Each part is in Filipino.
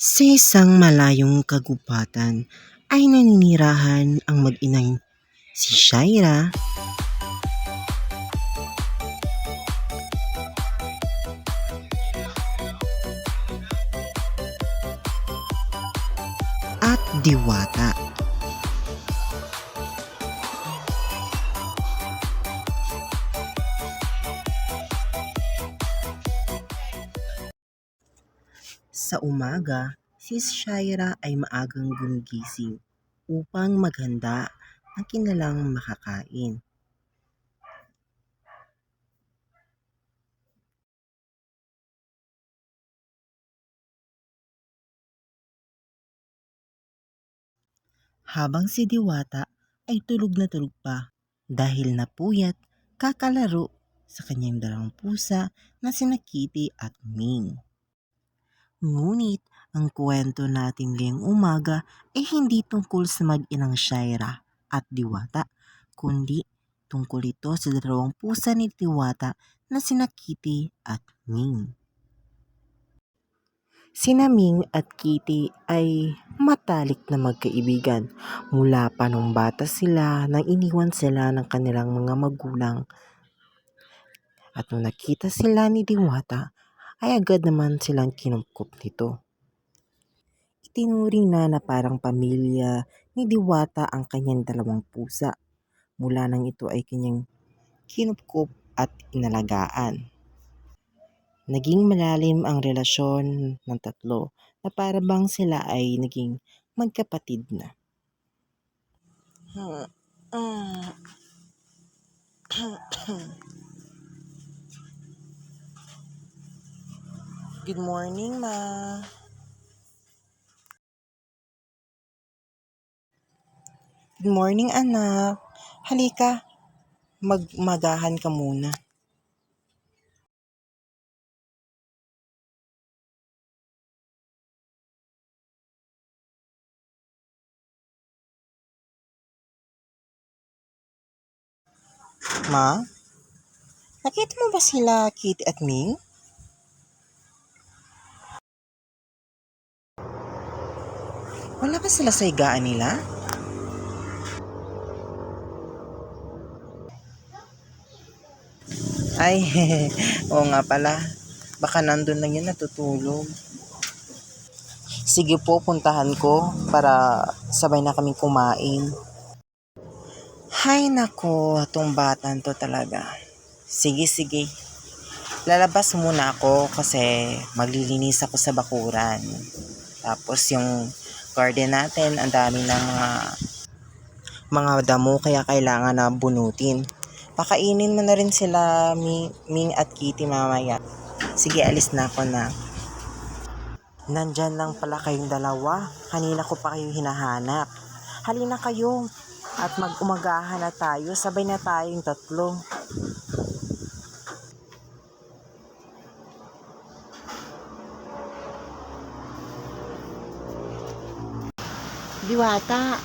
Sa isang malayong kagubatan ay naninirahan ang mag-inang si Shaira at Diwata. Sa umaga, si Shaira ay maagang gumigising upang maghanda ng kinilang makakain. Habang si Diwata ay tulog na tulog pa dahil napuyat kakalaro sa kanyang dalawang pusa na sina Kitty at Ming. Ngunit ang kwento natin ngayong umaga ay hindi tungkol sa mag-inang Shaira at Diwata, kundi tungkol ito sa dalawang pusa ni Diwata na sina Kitty at Ming. Sina Ming at Kitty ay matalik na magkaibigan mula pa nung bata sila nang iniwan sila ng kanilang mga magulang. At nung nakita sila ni Diwata ay agad naman silang kinupkop nito. Itinuring na parang pamilya ni Diwata ang kanyang dalawang pusa mula nang ito ay kanyang kinupkop at inalagaan. Naging malalim ang relasyon ng tatlo na para bang sila ay naging magkapatid na. Good morning, Ma. Good morning, anak. Halika, magmagahan ka muna. Ma, nakita mo ba sila Kitty at Ming? Wala ba sila sa higaan nila? Ay, oo nga pala. Baka nandun lang yun natutulog. Sige po, puntahan ko para sabay na kaming kumain. Hay nako, itong batan to talaga. Sige. Lalabas muna ako kasi maglilinis ako sa bakuran. Tapos yung garden natin, ang dami ng mga damo kaya kailangan na bunutin. Pakainin mo na rin sila Ming at Kitty mamaya. Sige, alis na ako na. Nandyan lang pala kayong dalawa. Kanina ko pa kayo hinahanap. Halina kayo at mag-umagahan na tayo. Sabay na tayong tatlo. Diwata,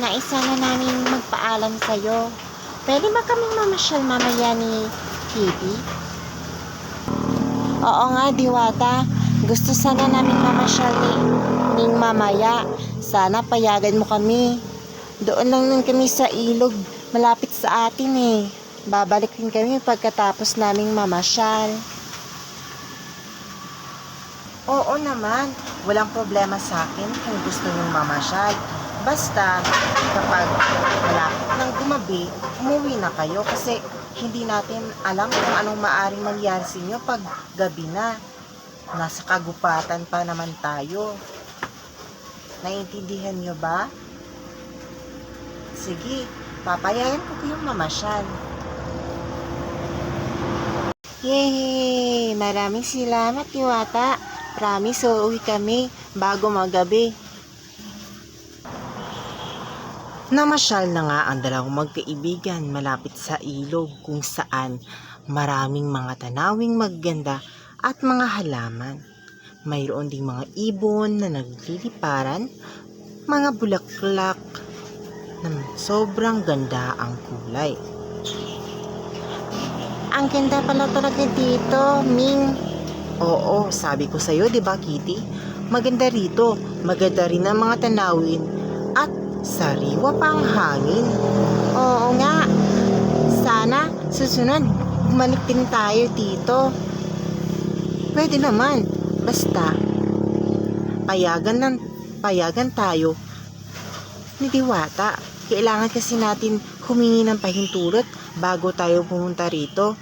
naisa na namin magpaalam sa'yo. Pwede ba kaming mamasyal mamaya ni Kitty? Oo nga, Diwata. Gusto sana namin mamasyal ni Ning mamaya. Sana payagan mo kami. Doon lang kami sa ilog, malapit sa atin eh. Babalik din kami pagkatapos naming mamasyal. Oo naman, walang problema sa akin kung gusto nyong mamasyal. Basta kapag malapit ng gumabi, umuwi na kayo kasi hindi natin alam kung anong maaring mangyari sa inyo pag gabi na. Nasa kagubatan pa naman tayo. Naiintindihan nyo ba? Sige, papayagan ko kayong mamasyal. Yay! Maraming salamat, Diwata. Promise, uuwi kami bago magabi. Namasyal na nga ang dalawang magkaibigan malapit sa ilog kung saan maraming mga tanawing maganda at mga halaman. Mayroon ding mga ibon na nagliliparan, mga bulaklak na sobrang ganda ang kulay. Ang ganda pala talaga dito, Ming. Oo, sabi ko sa'yo, di ba Kitty? maganda rito. Maganda rin ang mga tanawin at sariwa pa ang hangin. Oo nga. Sana susunod bumalik din tayo dito. Pwede naman, basta payagan tayo ni Diwata. Kailangan kasi natin humingi ng pahintulot bago tayo pumunta rito.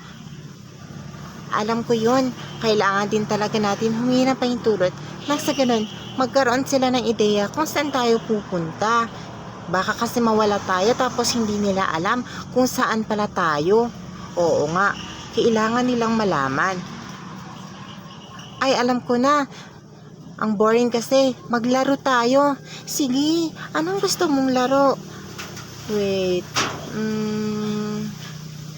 Alam ko yun. Kailangan din talaga natin humingi ng pahintulot nang sa ganun magkaroon sila ng ideya kung saan tayo pupunta. Baka kasi mawala tayo tapos hindi nila alam kung saan pala tayo. Oo nga, kailangan nilang malaman. Ay, alam ko na. Ang boring kasi. Maglaro tayo. Sige, anong gusto mong laro? Wait,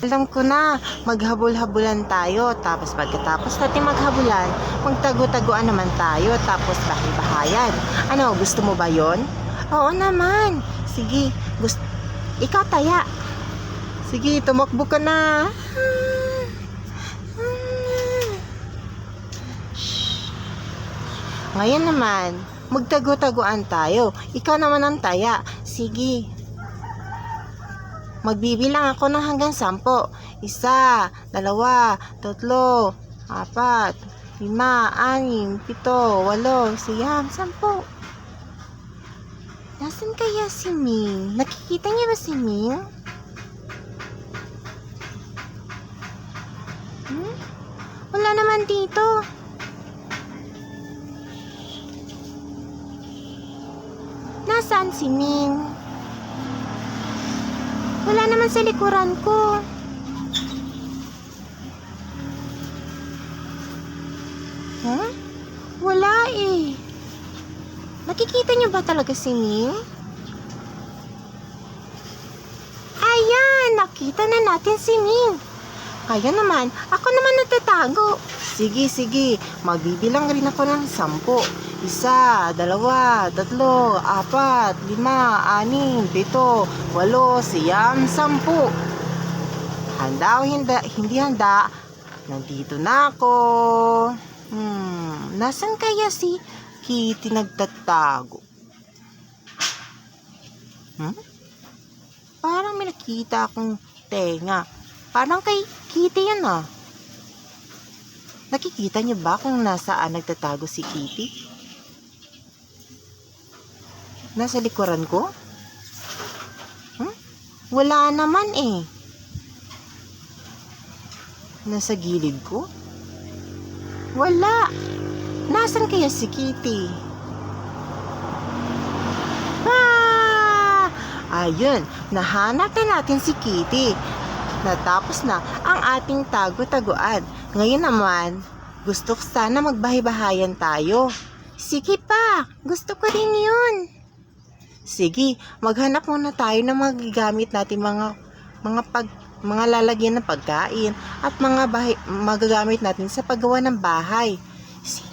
Alam ko na. Maghabol-habulan tayo. Tapos pagkatapos natin maghabulan, magtago-taguan naman tayo. Tapos bahay-bahayan. Ano, gusto mo ba yon? Oo naman. Sige, ikaw taya. sige, tumakbo ka na. Ngayon naman, magtago-taguan tayo. Ikaw naman ang taya. Sige. Magbibilang ako ng hanggang 10. 1, 2, 3, 4, 5, 6, 7, 8, 9, 10. Nasaan kaya si Ming? Nakikita niya ba si Ming? Wala naman dito. Nasaan si Ming? Wala naman sa likuran ko. Huh? Wala eh. Nakikita niyo ba talaga si Ming? Ayan, nakita na natin si Ming. Kaya naman, ako naman natatago. Sige, magbibilang rin ako ng 10. 1, 2, 3, 4, 5, 6, 7, 8, 9, 10. Handa o hindi handa, nandito na ako. Nasaan kaya si Kitty nagtatago? Parang may nakita akong tenga. Parang kay Kitty yan ah. Nakikita niyo ba kung nasaan nagtatago si Kitty? Nasa likuran ko? Wala naman eh. Nasa gilid ko? Wala. Nasaan kaya si Kitty? Ayun, nahanap na natin si Kitty. Natapos na ang ating tago-taguan. Ngayon naman, gusto ko sana magbahay-bahayan tayo. Sige pa, gusto ko rin yun. Sige, maghanap muna tayo ng magagamit natin mga lalagyan ng pagkain at magagamit natin sa paggawa ng bahay.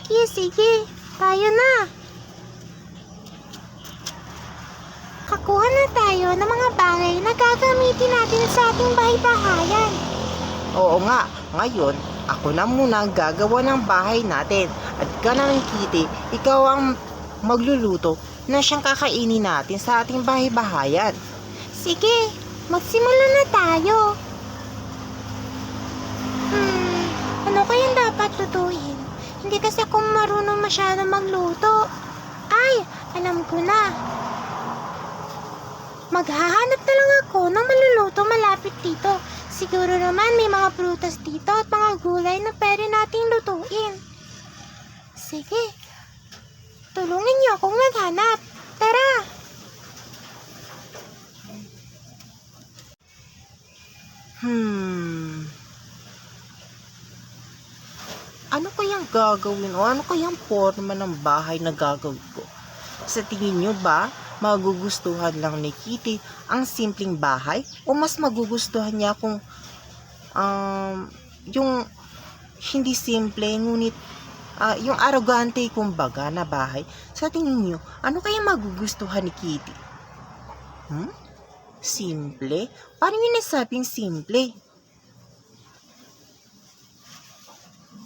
Sige, tayo na. Kakuha na tayo ng mga bagay na gagamitin natin sa ating bahay-bahayan. Oo nga, ngayon, ako na muna ang gagawa ng bahay natin. At ka naman, Kitty, ikaw ang magluluto na siyang kakainin natin sa ating bahay-bahayan. Sige, magsimula na tayo. Ano kayang dapat lutuin? Hindi kasi ako marunong masyado magluto. Ay, alam ko na. Maghahanap na lang ako ng maluluto malapit dito. Siguro naman may mga prutas dito at mga gulay na pwede nating lutuin. Sige, tulungan niyo akong maghanap. Tara! Ano kayang gagawin o ano kayang forma ng bahay na gagawin ko? Sa tingin nyo ba, magugustuhan lang ni Kitty ang simpleng bahay? O mas magugustuhan niya kung yung hindi simple, ngunit yung arrogante kumbaga na bahay? Sa tingin nyo, ano kaya magugustuhan ni Kitty? Simple? Paano yun nasabing simple?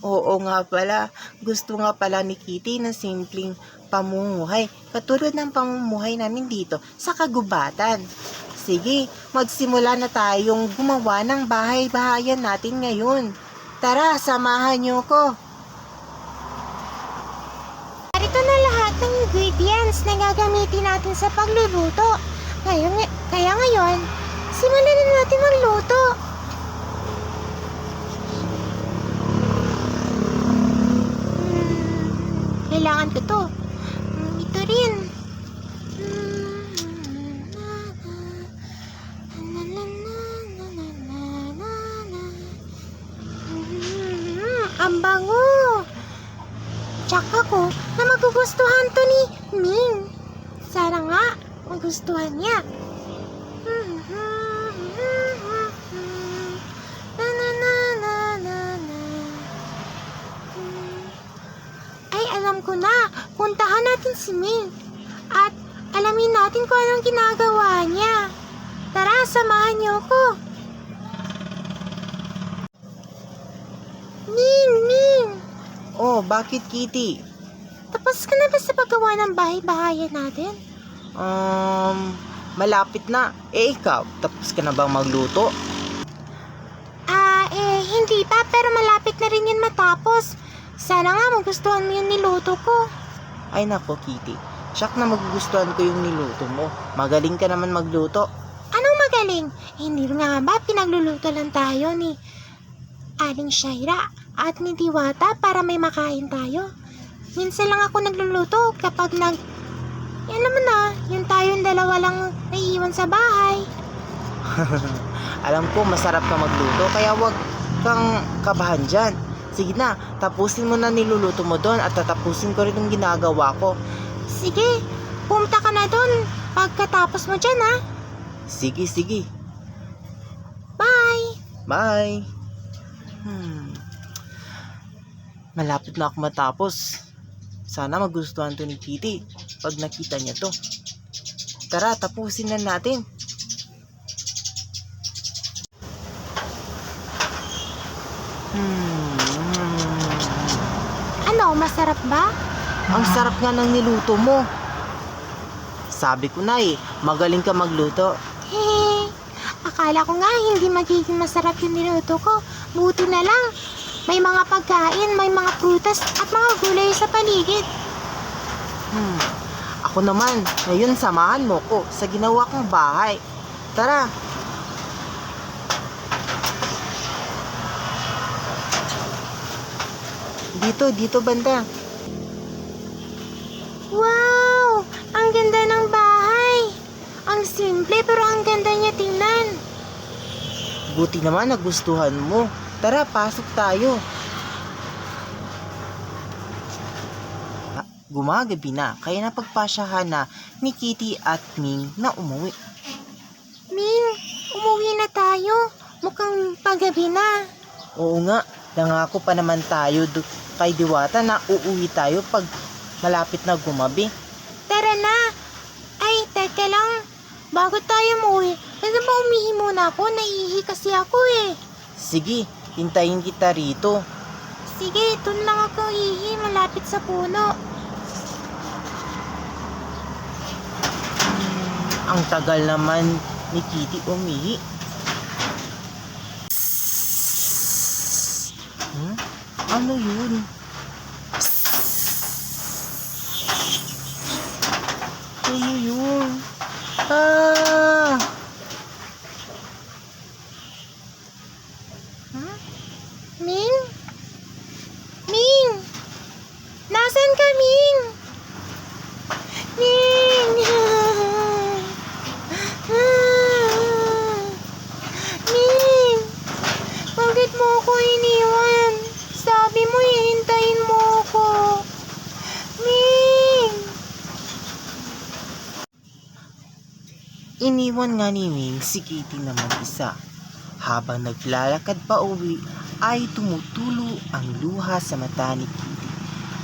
Oo nga pala, gusto nga pala ni Kitty ng simpleng pamumuhay, katulad ng pamumuhay namin dito sa kagubatan. Sige, magsimula na tayong gumawa ng bahay-bahayan natin ngayon. Tara, samahan niyo ko. Narito na lahat ng ingredients na gagamitin natin sa pagluluto. Kaya ngayon, simulan na natin magluto. Kailangan ko to. Ito rin. Ang bango. Tsaka ko na magugustuhan to ni Ming. Sana nga magustuhan niya. Ay, alam ko na. Puntahan natin si Ming. At alamin natin kung anong ginagawa niya. Tara, samahan niyo ko. Ming, Ming! Oh, bakit Kitty? Tapos ka na ba sa paggawa ng bahay-bahayan natin? Malapit na. Ikaw, tapos ka na bang magluto? Hindi pa, pero malapit na rin yun matapos. Sana nga magustuhan mo yung niluto ko. Ay nako Kitty, siyak na magugustuhan ko yung niluto mo. Magaling ka naman magluto. Anong magaling? Hindi nga ba pinagluluto lang tayo ni Aling Shaira at ni Diwata para may makain tayo? Minsan lang ako nagluluto kapag yan naman na, yung tayong dalawa lang naiiwan sa bahay. Alam ko masarap ka magluto, kaya wag kang kabahan dyan. Sige na, tapusin mo na niluluto mo doon at tatapusin ko rin yung ginagawa ko. Sige, pumunta ka na doon pagkatapos mo dyan, ha? Sige, sige. Bye! Bye! Malapit na ako matapos. Sana magustuhan to ni Kitty pag nakita niya to. Tara, tapusin na natin. Ano, masarap ba? Ang sarap nga ng niluto mo. Sabi ko na magaling ka magluto. Hehe, akala ko nga hindi magiging masarap yung niluto ko. Buti na lang. May mga pagkain, may mga prutas at mga gulay sa paligid. Ako naman, ngayon samahan mo ko sa ginawa kong bahay. Tara. Dito banda. Wow! Ang ganda ng bahay! Ang simple pero ang ganda niya tingnan. Buti naman nagustuhan mo. Tara, pasok tayo. Gumagabi na, kaya napagpasyahan na ni Kitty at Ming na umuwi. Ming, umuwi na tayo. Mukhang paggabi na. Oo nga, nangako pa naman tayo kay Diwata na uuwi tayo pag malapit na gumabi. Tara na. Ay, teka lang. Bago tayo umuwi, pwede ba umihi muna ako? Naiihi kasi ako eh. Sige, hintayin kita rito. Sige, dun lang ako ihi, malapit sa puno. Ang tagal naman ni Kitty umihi. Ano yun? Ano yun? Ming? Ming! Nasaan ka, Ming? Ming! Ming! Bakit mo ako iniwan? Sabi mo, hihintayin mo ako. Ming! Iniwan nga ni Ming si Kitty naman isa. Habang naglalakad pa uwi ay tumutulo ang luha sa mata ni Kitty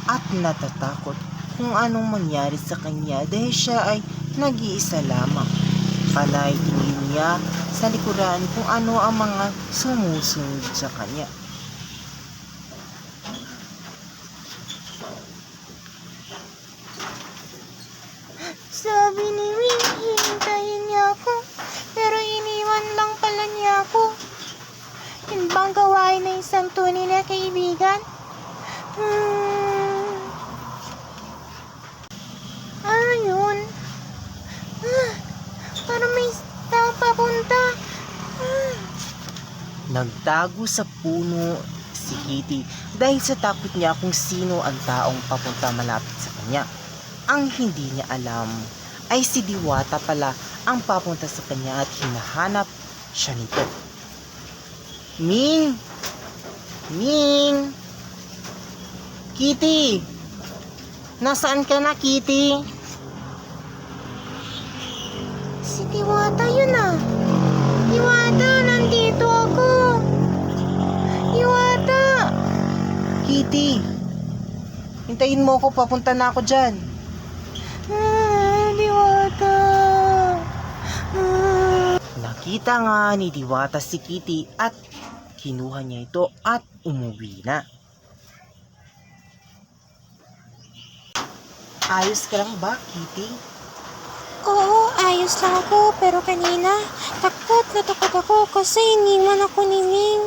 at natatakot kung anong mangyari sa kanya dahil siya ay nag-iisa lamang. Panay tingin niya sa likuran kung ano ang mga sumusunod sa kanya. sabi ni Wing, hihintayin niya ako. Pero iniwan lang pala niya ako. Yun bang gawain na isang tunay na kaibigan? Ano yun? Parang may tao papunta. Nagtago sa puno si Kitty dahil sa takot niya kung sino ang taong papunta malapit sa kanya. Ang hindi niya alam ay si Diwata pala ang papunta sa kanya at hinahanap siya nito. Ming! Ming! Kitty! Nasaan ka na, Kitty? Si Diwata yun ah. Diwata, nandito ako. Diwata. Kitty! Hintayin mo ako, papunta na ako dyan. Diwata. Nakita nga ni Diwata si Kitty at kinuha niya ito at umuwi na. Ayos ka lang ba, Kitty? Oo, ayos lang ako. Pero kanina, takot ako kasi iniwan ako ni Ming.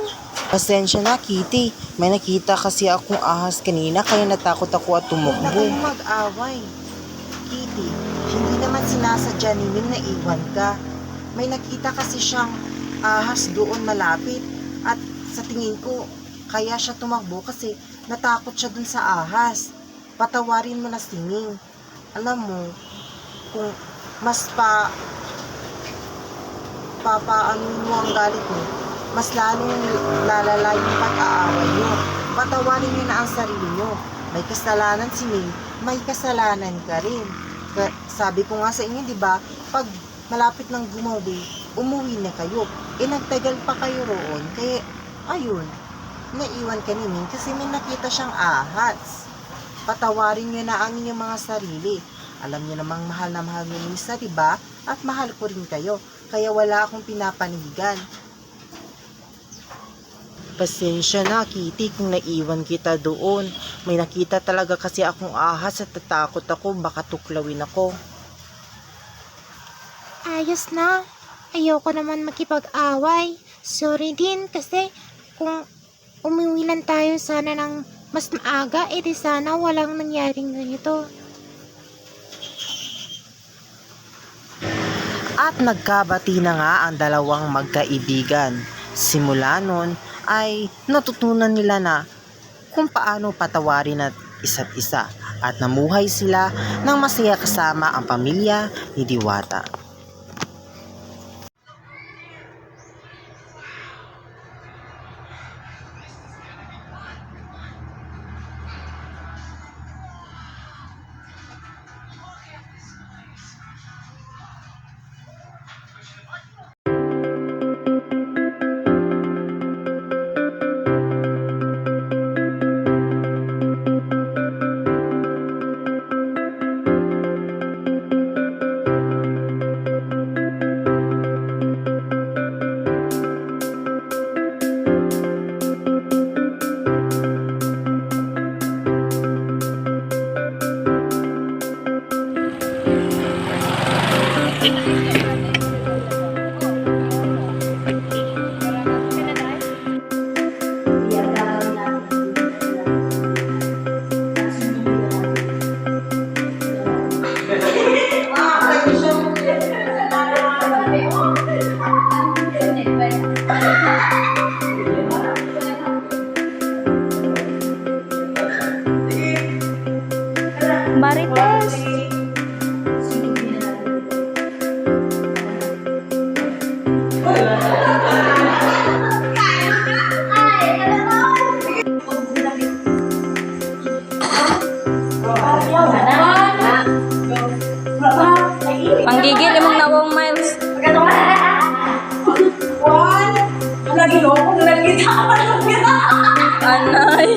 Pasensya na, Kitty. May nakita kasi akong ahas kanina kaya natakot ako at tumakbo. Huwag na mag-away. Kitty, hindi naman sinasadya ni Ming na iwan ka. May nakita kasi siyang ahas doon malapit at sa tingin ko kaya siya tumakbo kasi natakot siya dun sa ahas. Patawarin mo na si Ming. Alam mo, kung mas papaanin mo ang galit mo, mas lalong lalala yung pag-aaway nyo. Patawarin nyo na ang sarili nyo. May kasalanan si Ming, may kasalanan ka rin. Sabi ko nga sa inyo, di ba, pag malapit ng gumabi, umuwi na kayo. Nagtagal pa kayo roon, kaya ayun, naiwan ka ni Ming kasi may nakita siyang ahas. Patawarin nyo na ang inyong mga sarili. Alam nyo namang mahal na mahal nyo ni isa, diba? At mahal ko rin kayo. Kaya wala akong pinapanigan. Pasensya na, Kitty, kung naiwan kita doon. May nakita talaga kasi akong ahas at tatakot ako. Baka tuklawin ako. Ayos na. Ayoko naman makipag-away. Sorry din kasi kung umuwi lang tayo sana ng mas maaga, edi sana walang nangyaring ganito. At nagkabati na nga ang dalawang magkaibigan. Simula nun ay natutunan nila na kung paano patawarin at isa't isa. At namuhay sila ng masaya kasama ang pamilya ni Diwata. Marites! Panggigil imong nawong miles. Anay.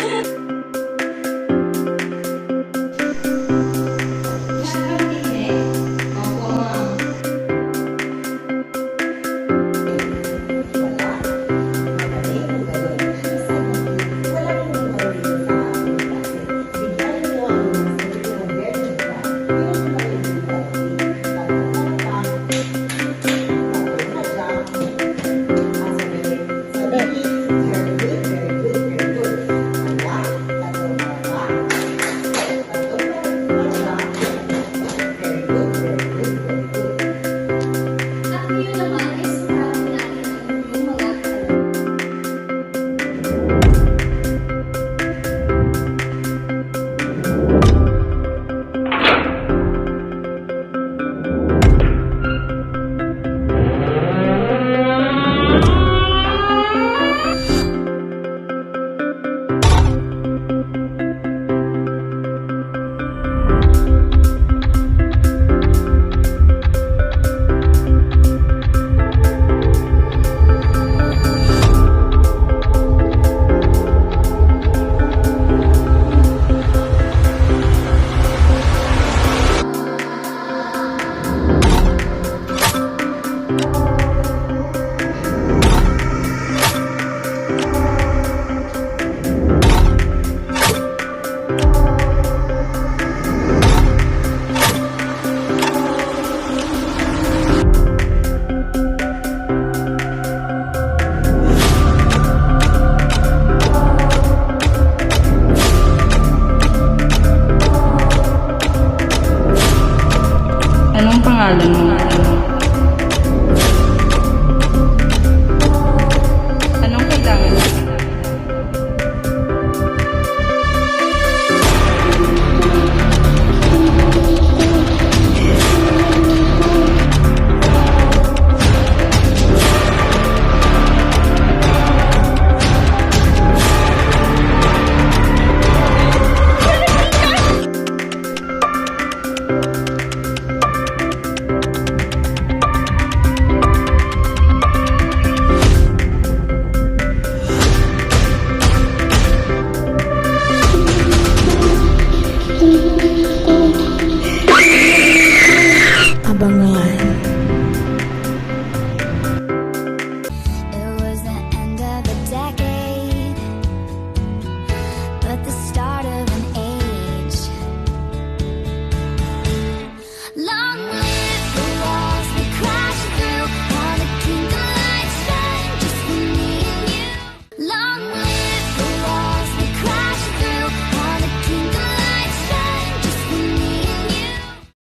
pangalan mo? Anong kailangan mo?